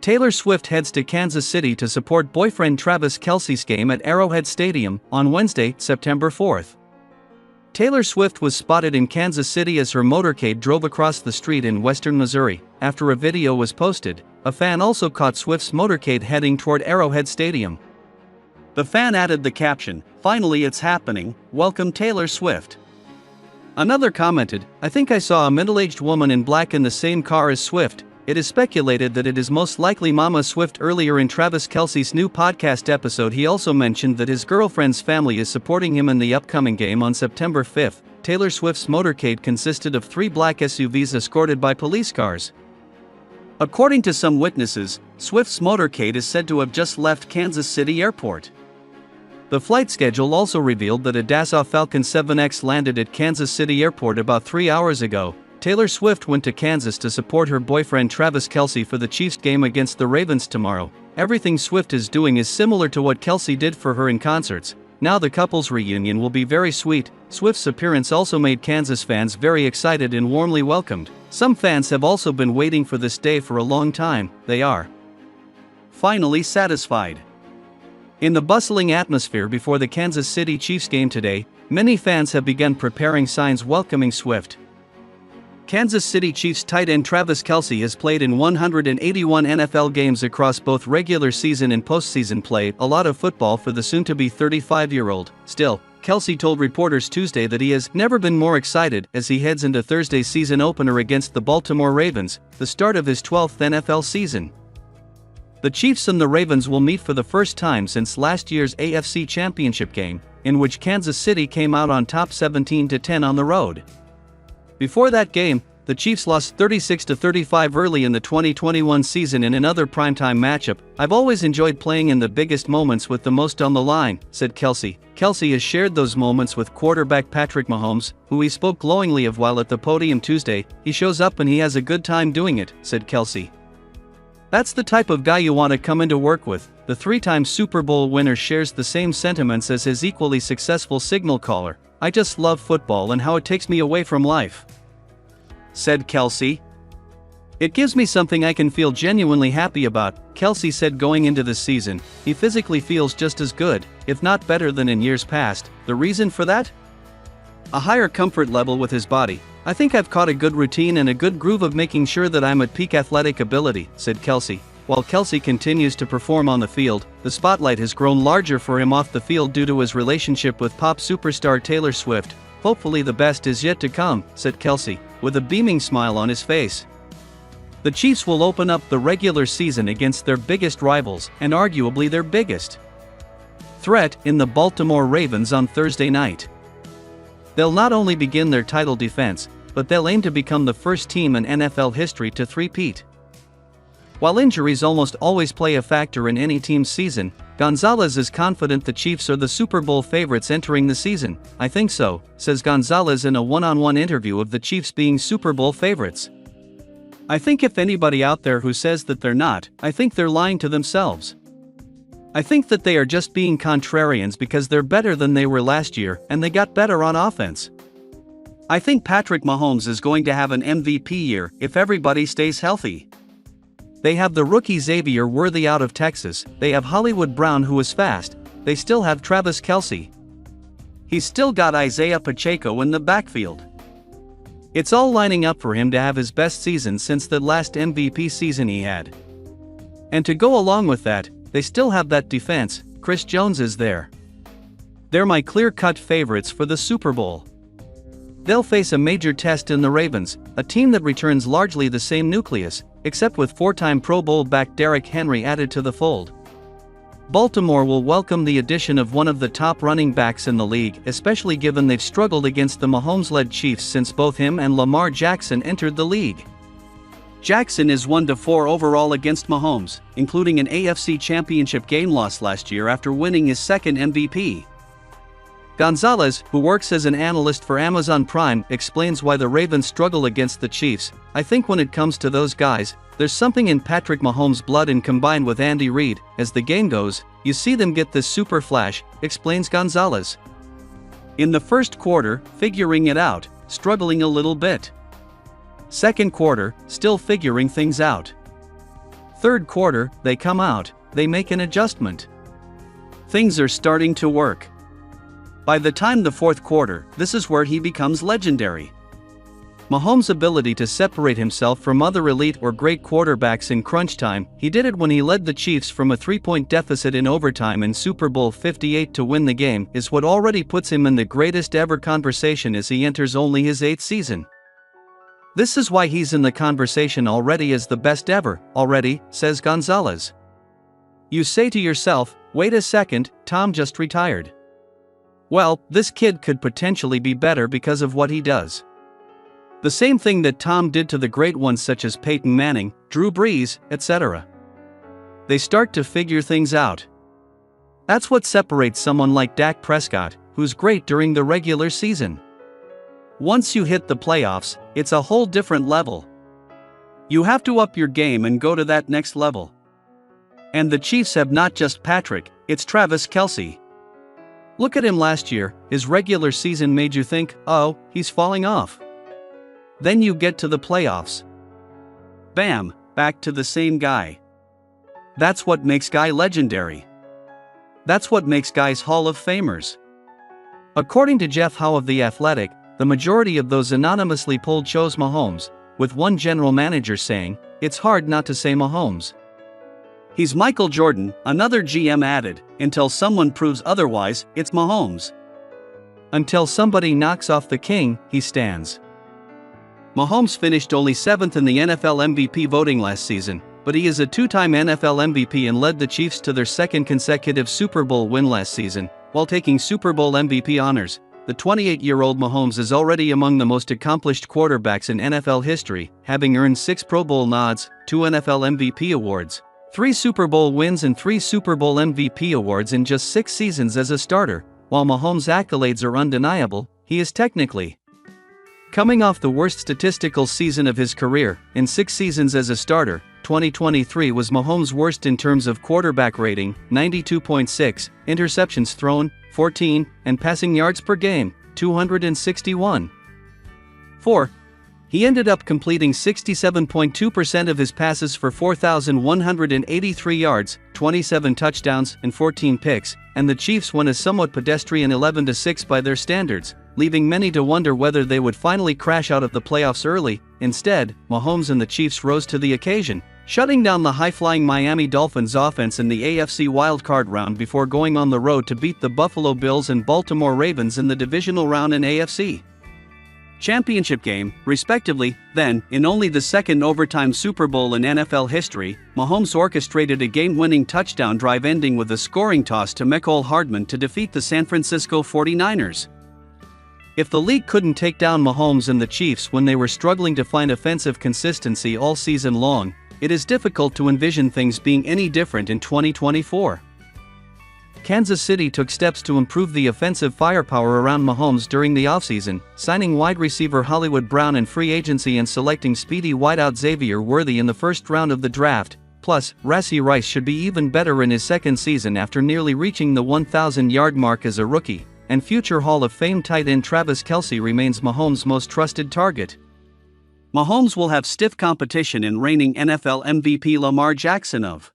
Taylor Swift heads to Kansas City to support boyfriend Travis Kelce's game at Arrowhead Stadium on Wednesday, September 4th. Taylor Swift was spotted in Kansas City as her motorcade drove across the street in western Missouri. After a video was posted, a fan also caught Swift's motorcade heading toward Arrowhead Stadium. The fan added the caption, "Finally it's happening, welcome Taylor Swift." Another commented, "I think I saw a middle-aged woman in black in the same car as Swift." It is speculated that it is most likely Mama Swift. Earlier in Travis Kelce's new podcast episode, he also mentioned that his girlfriend's family is supporting him in the upcoming game on September 5th. Taylor Swift's motorcade consisted of 3 black SUVs escorted by police cars. According to some witnesses, Swift's motorcade is said to have just left Kansas City Airport. The flight schedule also revealed that a Dassault Falcon 7X landed at Kansas City Airport about 3 hours ago. Taylor Swift went to Kansas to support her boyfriend Travis Kelce for the Chiefs game against the Ravens tomorrow. Everything Swift is doing is similar to what Kelce did for her in concerts. Now the couple's reunion will be very sweet. Swift's appearance also made Kansas fans very excited and warmly welcomed. Some fans have also been waiting for this day for a long time. They are finally satisfied. In the bustling atmosphere before the Kansas City Chiefs game today, many fans have begun preparing signs welcoming Swift. Kansas City Chiefs tight end Travis Kelce has played in 181 NFL games across both regular season and postseason play, a lot of football for the soon-to-be 35-year-old. Still, Kelce told reporters Tuesday that he has never been more excited as he heads into Thursday's season opener against the Baltimore Ravens, the start of his 12th NFL season. The Chiefs and the Ravens will meet for the first time since last year's AFC Championship game, in which Kansas City came out on top 17-10 on the road. Before that game, the Chiefs lost 36-35 early in the 2021 season in another primetime matchup. "I've always enjoyed playing in the biggest moments with the most on the line," said Kelce. Kelce has shared those moments with quarterback Patrick Mahomes, who he spoke glowingly of while at the podium Tuesday. "He shows up and he has a good time doing it," said Kelce. "That's the type of guy you want to come into work with." The 3-time Super Bowl winner shares the same sentiments as his equally successful signal caller. "I just love football and how it takes me away from life," said Kelce. "It gives me something I can feel genuinely happy about," Kelce said going into this season. He physically feels just as good, if not better than in years past. The reason for that? A higher comfort level with his body. "I think I've caught a good routine and a good groove of making sure that I'm at peak athletic ability," said Kelce. While Kelce continues to perform on the field, the spotlight has grown larger for him off the field due to his relationship with pop superstar Taylor Swift. "Hopefully the best is yet to come," said Kelce, with a beaming smile on his face. The Chiefs will open up the regular season against their biggest rivals, and arguably their biggest threat, in the Baltimore Ravens on Thursday night. They'll not only begin their title defense, but they'll aim to become the first team in NFL history to three-peat. While injuries almost always play a factor in any team's season, Gonzalez is confident the Chiefs are the Super Bowl favorites entering the season. "I think so," says Gonzalez in a one-on-one interview of the Chiefs being Super Bowl favorites. "I think if anybody out there who says that they're not, I think they're lying to themselves. I think that they are just being contrarians because they're better than they were last year and they got better on offense. I think Patrick Mahomes is going to have an MVP year if everybody stays healthy. They have the rookie Xavier Worthy out of Texas, they have Hollywood Brown who is fast, they still have Travis Kelce. He's still got Isaiah Pacheco in the backfield. It's all lining up for him to have his best season since the last MVP season he had. And to go along with that, they still have that defense. Chris Jones is there. They're my clear-cut favorites for the Super Bowl. They'll face a major test in the Ravens, a team that returns largely the same nucleus, except with 4-time Pro Bowl back Derrick Henry added to the fold. Baltimore will welcome the addition of one of the top running backs in the league, especially given they've struggled against the Mahomes-led Chiefs since both him and Lamar Jackson entered the league. Jackson is 1-4 overall against Mahomes, including an AFC Championship game loss last year after winning his second MVP. Gonzalez, who works as an analyst for Amazon Prime, explains why the Ravens struggle against the Chiefs. "I think when it comes to those guys, there's something in Patrick Mahomes' blood, and combined with Andy Reid, as the game goes, you see them get this super flash," explains Gonzalez. "In the first quarter, figuring it out, struggling a little bit. Second quarter, still figuring things out. Third quarter, they come out, they make an adjustment. Things are starting to work. By the time the fourth quarter, this is where he becomes legendary. Mahomes' ability to separate himself from other elite or great quarterbacks in crunch time, he did it when he led the Chiefs from a 3-point deficit in overtime in Super Bowl 58 to win the game, is what already puts him in the greatest ever conversation as he enters only his 8th season. This is why he's in the conversation already as the best ever, already, says Gonzalez. You say to yourself, wait a second, Tom just retired. Well, this kid could potentially be better because of what he does. The same thing that Tom did to the great ones such as Peyton Manning, Drew Brees, etc. They start to figure things out. That's what separates someone like Dak Prescott, who's great during the regular season. Once you hit the playoffs, it's a whole different level. You have to up your game and go to that next level. And the Chiefs have not just Patrick, it's Travis Kelce. Look at him last year, his regular season made you think, oh, he's falling off. Then you get to the playoffs. Bam, back to the same guy. That's what makes guy legendary. That's what makes guys Hall of Famers. According to Jeff Howe of The Athletic, the majority of those anonymously polled chose Mahomes, with one general manager saying, it's hard not to say Mahomes. He's Michael Jordan, another GM added, until someone proves otherwise, it's Mahomes. Until somebody knocks off the king, he stands. Mahomes finished only 7th in the NFL MVP voting last season, but he is a 2-time NFL MVP and led the Chiefs to their 2nd consecutive Super Bowl win last season, while taking Super Bowl MVP honors. The 28-year-old Mahomes is already among the most accomplished quarterbacks in NFL history, having earned 6 Pro Bowl nods, 2 NFL MVP awards, 3 Super Bowl wins and 3 Super Bowl MVP awards in just 6 seasons as a starter. While Mahomes' accolades are undeniable, he is technically coming off the worst statistical season of his career. In 6 seasons as a starter, 2023 was Mahomes' worst in terms of quarterback rating, 92.6, interceptions thrown, 14, and passing yards per game, 261. 4. He ended up completing 67.2% of his passes for 4,183 yards, 27 touchdowns, and 14 picks, and the Chiefs won a somewhat pedestrian 11-6 by their standards, leaving many to wonder whether they would finally crash out of the playoffs early. Instead, Mahomes and the Chiefs rose to the occasion, shutting down the high-flying Miami Dolphins offense in the AFC wildcard round before going on the road to beat the Buffalo Bills and Baltimore Ravens in the divisional round in AFC Championship game, respectively. Then, in only the 2nd overtime Super Bowl in NFL history, Mahomes orchestrated a game-winning touchdown drive ending with a scoring toss to Mecole Hardman to defeat the San Francisco 49ers. If the league couldn't take down Mahomes and the Chiefs when they were struggling to find offensive consistency all season long, it is difficult to envision things being any different in 2024. Kansas City took steps to improve the offensive firepower around Mahomes during the offseason, signing wide receiver Hollywood Brown in free agency and selecting speedy wideout Xavier Worthy in the 1st round of the draft. Plus, Rashee Rice should be even better in his 2nd season after nearly reaching the 1,000-yard mark as a rookie, and future Hall of Fame tight end Travis Kelce remains Mahomes' most trusted target. Mahomes will have stiff competition in reigning NFL MVP Lamar Jackson of